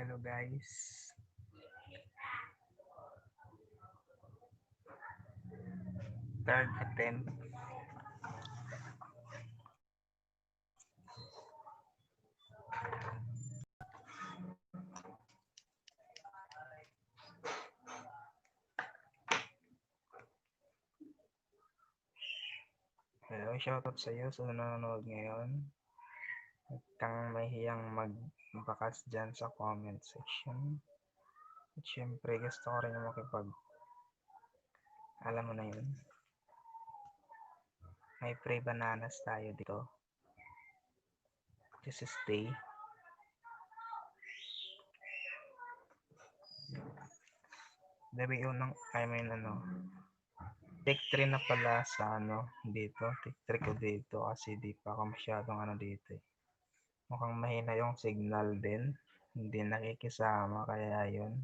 Hello guys. Third attempt. Hello, shoutout sa iyo sa nanonood ngayon. Huwag kang mahiyang magbakas dyan sa comment section. At syempre, gusto ko rin alam mo na yun. May pre bananas tayo dito. This is day. Take 3 na pala sa dito. Take 3 ko dito kasi di pa ako masyadong dito. Mukhang mahina yung signal din. Hindi nakikisama kaya yun.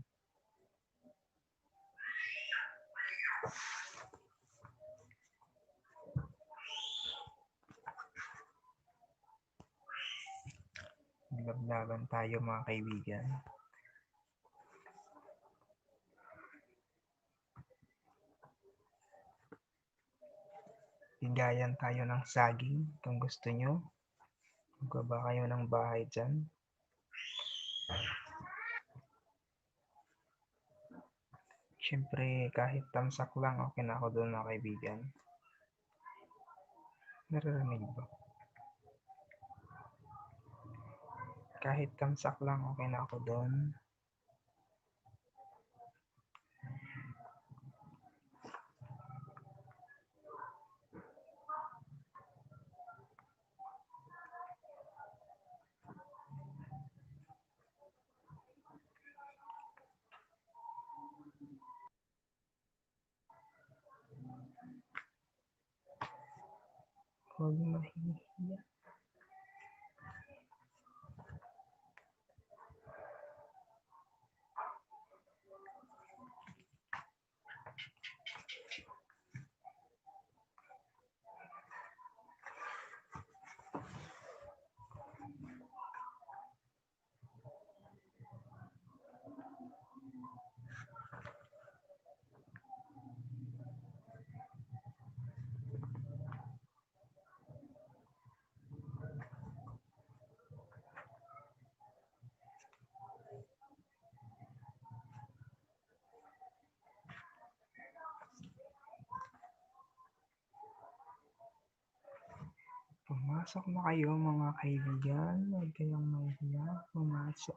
Lablaban tayo mga kaibigan. Bigayan tayo ng saging kung gusto nyo. Magbaba kayo ng bahay dyan. Siyempre, kahit tamsak lang, okay na ako doon mga kaibigan. Naririnig ba? Kahit tamsak lang, okay na ako doon. Huwag mahihiya. Pumasok na kayo mga kaibigan. Huwag kayong mahihiya. Pumasok.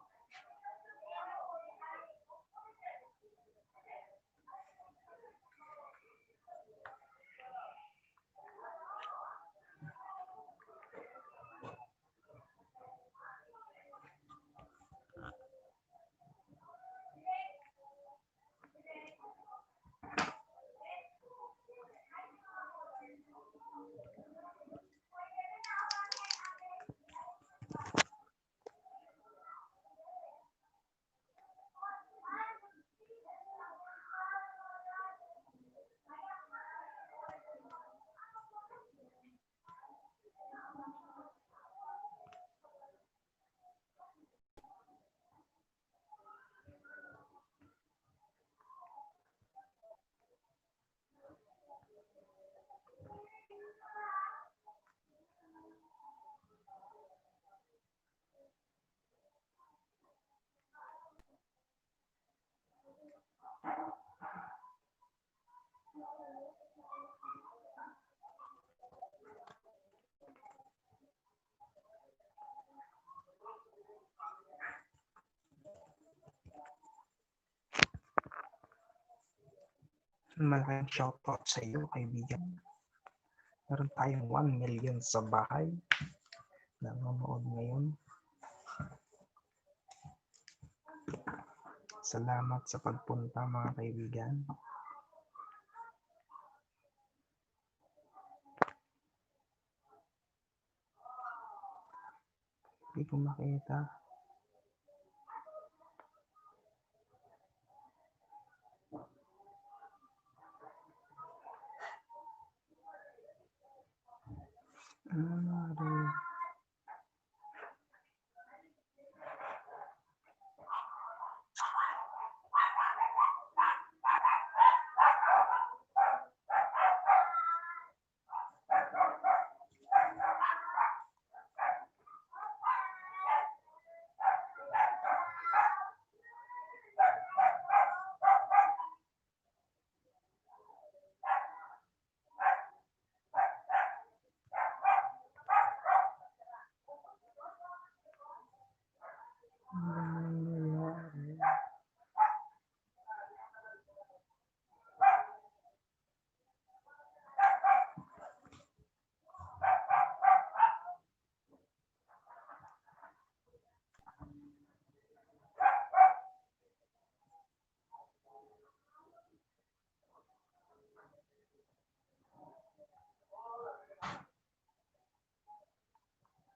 Malaking shoutout sa iyo, kaibigan. Meron tayong 1 million sa bahay. Nanonood ngayon. Salamat sa pagpunta mga kaibigan. Hindi ko makita.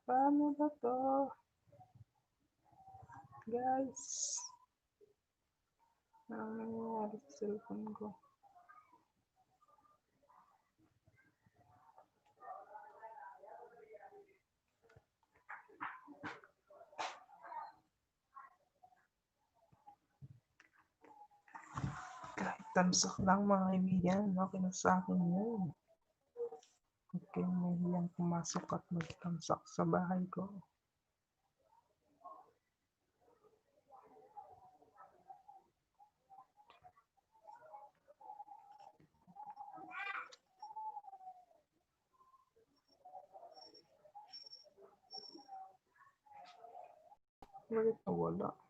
Paano ba 'to? Guys, anong nangyayari sa cellphone ko? Kahit tamsak lang mga kaibigan, okey na sa'kin 'yun. Huwag kayong mahihiyang pumasok at magtamsak sa bahay ko. Bakit nawala?